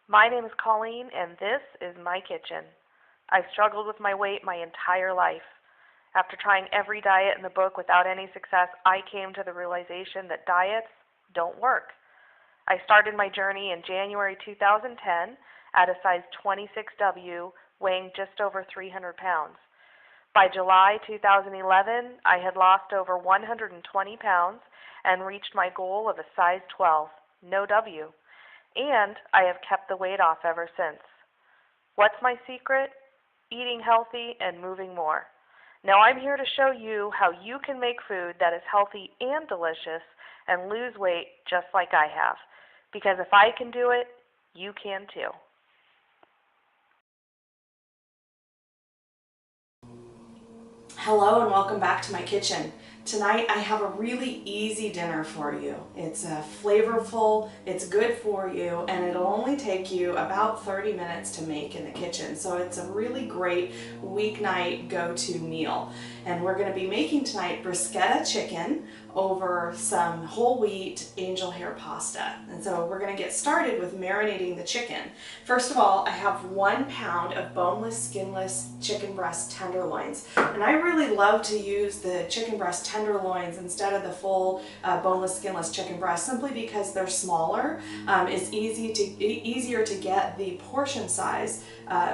My name is Colleen, and this is my kitchen. I've struggled with my weight my entire life. After trying every diet in the book without any success, I came to the realization that diets don't work. I started my journey in January 2010 at a size 26W, weighing just over 300 pounds. By July 2011, I had lost over 120 pounds and reached my goal of a size 12, no W. And I have kept the weight off ever since. What's my secret? Eating healthy and moving more. Now I'm here to show you how you can make food that is healthy and delicious and lose weight just like I have. Because if I can do it, you can too. Hello and welcome back to my kitchen. Tonight I have a really easy dinner for you. It's flavorful, it's good for you, and it'll only take you about 30 minutes to make in the kitchen. So it's a really great weeknight go-to meal. And we're going to be making tonight bruschetta chicken over some whole wheat angel hair pasta. And so we're going to get started with marinating the chicken. First of all, I have 1 pound of boneless, skinless chicken breast tenderloins. And I really love to use the chicken breast tenderloins instead of the full boneless, skinless chicken breast, simply because they're smaller. It's easier to get the portion size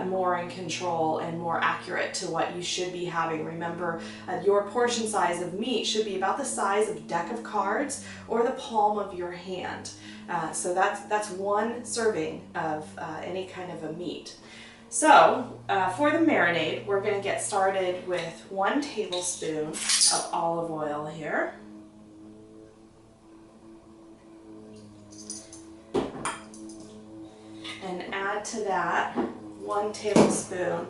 more in control and more accurate to what you should be having. Remember, your portion size of meat should be about the size of a deck of cards or the palm of your hand. So that's 1 serving of any kind of a meat. So for the marinade, we're going to get started with 1 tablespoon of olive oil here. And add to that 1 tablespoon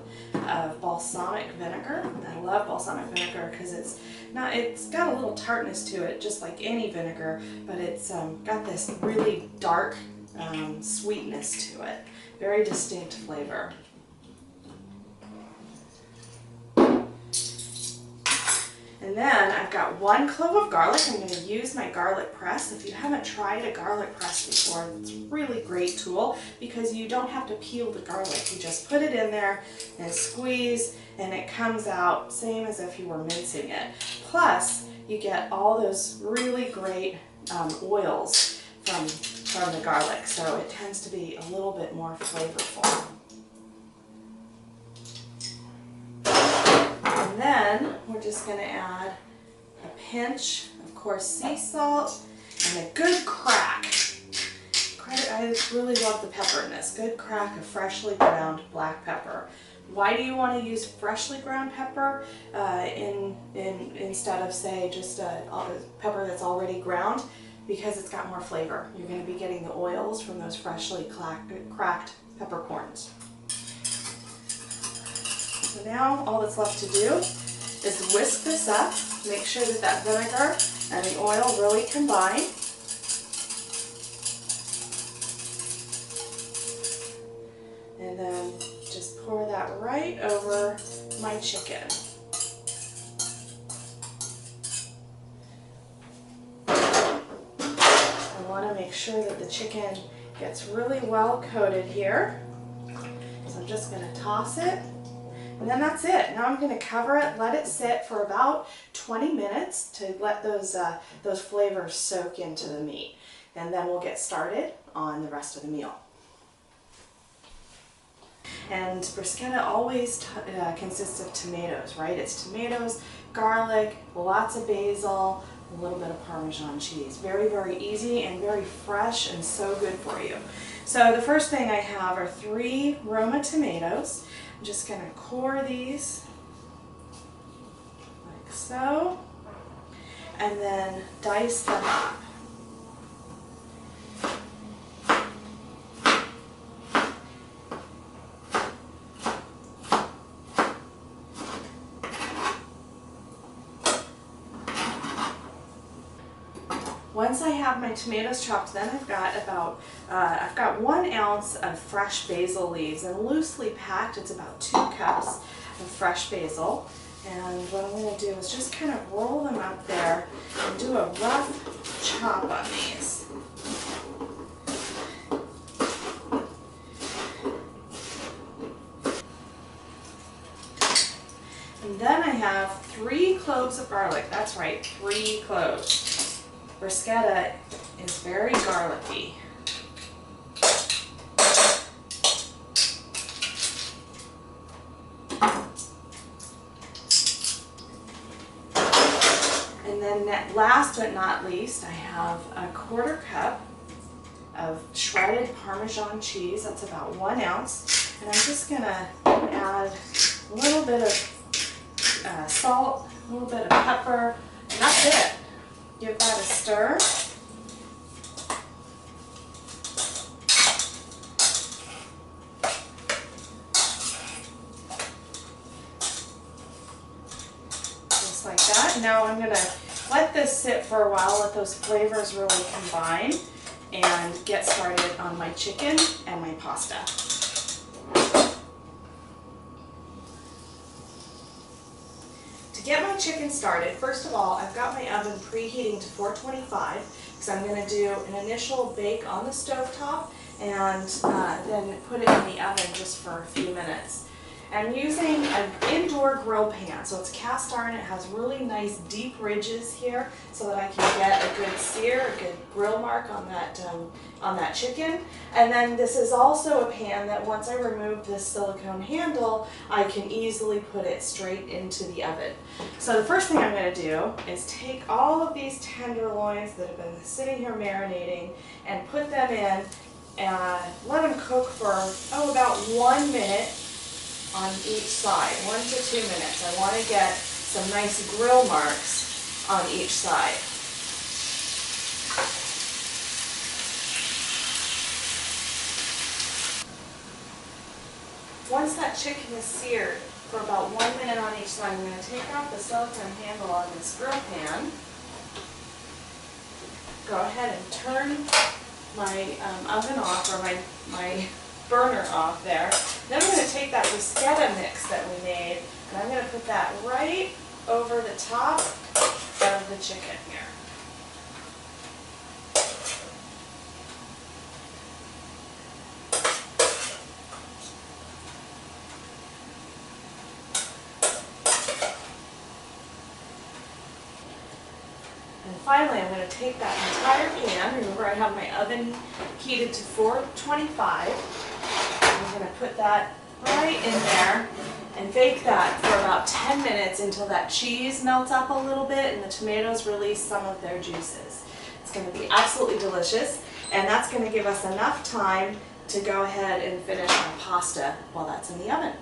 of balsamic vinegar. I love balsamic vinegar because it's got a little tartness to it, just like any vinegar, but it's got this really dark sweetness to it. Very distinct flavor. And then I've got 1 clove of garlic. I'm going to use my garlic press. If you haven't tried a garlic press before, it's a really great tool because you don't have to peel the garlic. You just put it in there and squeeze, and it comes out same as if you were mincing it. Plus, you get all those really great oils from the garlic, so it tends to be a little bit more flavorful. And then we're just going to add a pinch, of course, sea salt and a good crack. I really love the pepper in this. Good crack of freshly ground black pepper. Why do you want to use freshly ground pepper instead of, say, just a pepper that's already ground? Because it's got more flavor. You're going to be getting the oils from those freshly cracked peppercorns. So now all that's left to do is whisk this up, make sure that that vinegar and the oil really combine. And then just pour that right over my chicken. I want to make sure that the chicken gets really well coated here. So I'm just going to toss it. And then that's it. Now I'm going to cover it, let it sit for about 20 minutes to let those flavors soak into the meat. And then we'll get started on the rest of the meal. And bruschetta always consists of tomatoes, right? It's tomatoes, garlic, lots of basil, a little bit of Parmesan cheese. Very, very easy and very fresh and so good for you. So the first thing I have are 3 Roma tomatoes. I'm just going to core these like so, and then dice them up. Once I have my tomatoes chopped, then I've got 1 ounce of fresh basil leaves, and loosely packed, it's about 2 cups of fresh basil. And what I'm going to do is just kind of roll them up there and do a rough chop on these. have 3 cloves of garlic. That's right, 3 cloves. Bruschetta is very garlicky. And then last but not least, I have a 1/4 cup of shredded Parmesan cheese. That's about 1 ounce. And I'm just gonna add a little bit of salt, a little bit of pepper, and that's it. Give that a stir. Just like that. Now I'm gonna let this sit for a while, let those flavors really combine, and get started on my chicken and my pasta. To get my chicken started, first of all, I've got my oven preheating to 425 because I'm going to do an initial bake on the stovetop and then put it in the oven just for a few minutes. I'm using an indoor grill pan, so it's cast iron. It has really nice deep ridges here so that I can get a good sear, a good grill mark on that chicken. And then this is also a pan that once I remove this silicone handle, I can easily put it straight into the oven. So the first thing I'm going to do is take all of these tenderloins that have been sitting here marinating and put them in and let them cook for, about 1 minute on each side, 1 to 2 minutes. I want to get some nice grill marks on each side. Once that chicken is seared for about 1 minute on each side, I'm going to take off the silicone handle on this grill pan. Go ahead and turn my oven off, or my burner off there. Then I'm going to take that bruschetta mix that we made, and I'm going to put that right over the top of the chicken here. And finally, I'm going to take that entire pan. Remember, I have my oven heated to 425. I'm going to put that right in there and bake that for about 10 minutes until that cheese melts up a little bit and the tomatoes release some of their juices. It's going to be absolutely delicious, and that's going to give us enough time to go ahead and finish our pasta while that's in the oven.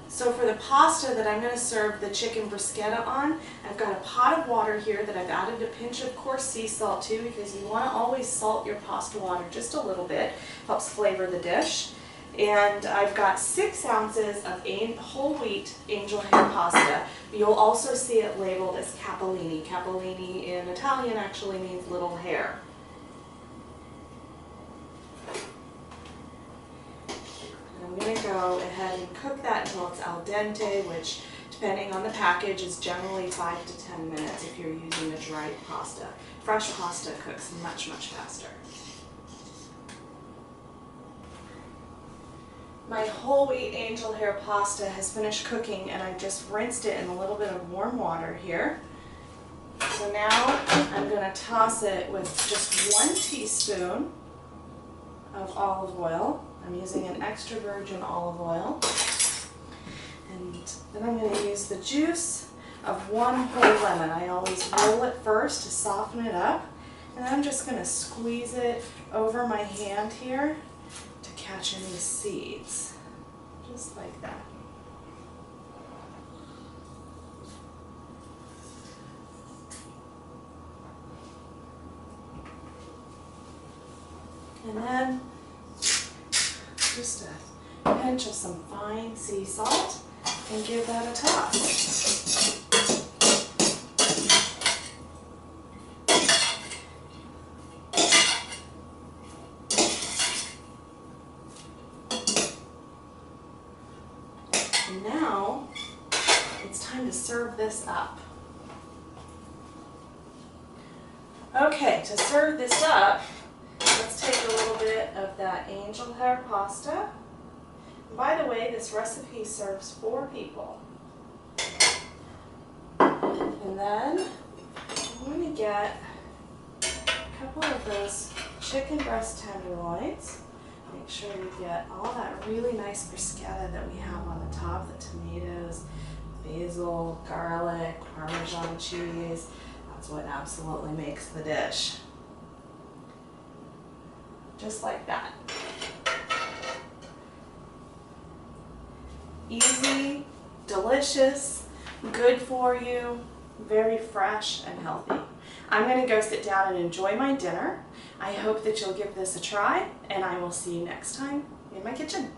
So for the pasta that I'm going to serve the chicken bruschetta on, I've got a pot of water here that I've added a pinch of coarse sea salt to, because you want to always salt your pasta water just a little bit. Helps flavor the dish. And I've got 6 ounces of whole wheat angel hair pasta. You'll also see it labeled as capellini. Capellini in Italian actually means little hair. I'm going to go ahead and cook that until it's al dente, which, depending on the package, is generally 5 to 10 minutes if you're using a dried pasta. Fresh pasta cooks much, much faster. My whole wheat angel hair pasta has finished cooking, and I've just rinsed it in a little bit of warm water here. So now I'm going to toss it with just 1 teaspoon of olive oil. I'm using an extra virgin olive oil. And then I'm going to use the juice of 1 whole lemon. I always roll it first to soften it up. And then I'm just going to squeeze it over my hand here to catch any seeds. Just like that. And then just a pinch of some fine sea salt and give that a toss. And now it's time to serve this up. Okay, to serve this up, let's take a little bit of that angel hair pasta By the way, this recipe serves 4 people. And then I'm going to get a couple of those chicken breast tenderloins. Make sure you get all that really nice bruschetta that we have on the top, the tomatoes, basil, garlic, Parmesan cheese. That's what absolutely makes the dish. Just like that. Easy, delicious, good for you, very fresh and healthy. I'm going to go sit down and enjoy my dinner. I hope that you'll give this a try, and I will see you next time in my kitchen.